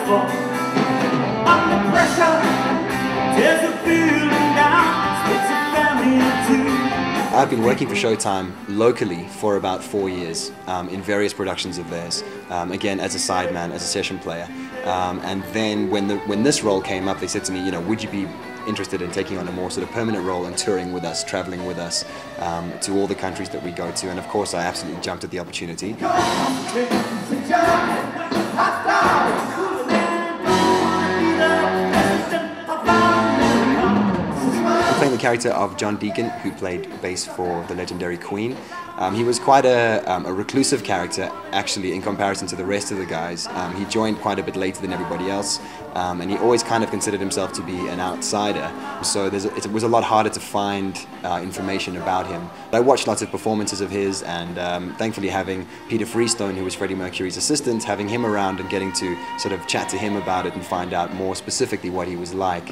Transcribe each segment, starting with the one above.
Under pressure, there's a feeling down, splits a family in two. I've been working for Showtime locally for about 4 years in various productions of theirs, again as a sideman, as a session player. And then when this role came up, they said to me, you know, would you be interested in taking on a more sort of permanent role and touring with us, traveling with us to all the countries that we go to, and of course I absolutely jumped at the opportunity. Playing the character of John Deacon, who played bass for the legendary Queen. He was quite a reclusive character, actually, in comparison to the rest of the guys. He joined quite a bit later than everybody else, and he always kind of considered himself to be an outsider. So it was a lot harder to find information about him. I watched lots of performances of his, and thankfully having Peter Freestone, who was Freddie Mercury's assistant, having him around and getting to sort of chat to him about it and find out more specifically what he was like,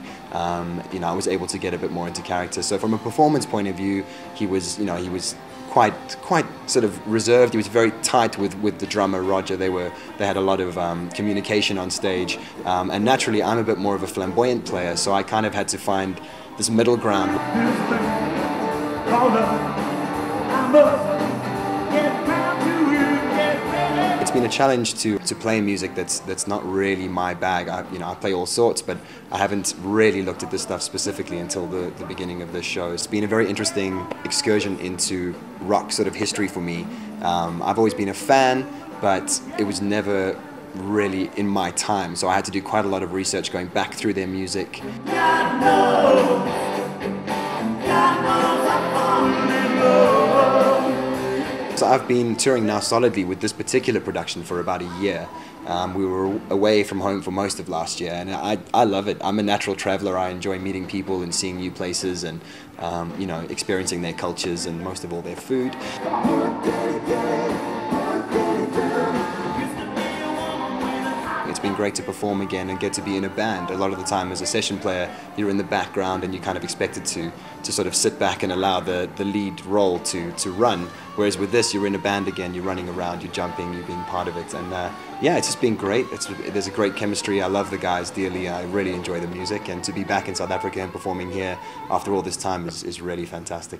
you know, I was able to get a bit more into character. So from a performance point of view, he was, you know, he was quite sort of reserved. He was very tight with the drummer Roger. They had a lot of communication on stage, and naturally I'm a bit more of a flamboyant player, so I kind of had to find this middle ground. It's been a challenge to play music that's not really my bag. I play all sorts, but I haven't really looked at this stuff specifically until the beginning of this show. It's been a very interesting excursion into rock sort of history for me. I've always been a fan, but it was never really in my time, so I had to do quite a lot of research going back through their music. God knows I'm falling in love. So I've been touring now solidly with this particular production for about a year. We were away from home for most of last year, and I love it. I'm a natural traveler. I enjoy meeting people and seeing new places and you know, experiencing their cultures and most of all their food. It's been great to perform again and get to be in a band. A lot of the time as a session player, you're in the background and you're kind of expected to sort of sit back and allow the lead role to run. Whereas with this, you're in a band again, you're running around, you're jumping, you're being part of it. And yeah, it's just been great. There's a great chemistry. I love the guys dearly. I really enjoy the music. And to be back in South Africa and performing here after all this time is really fantastic.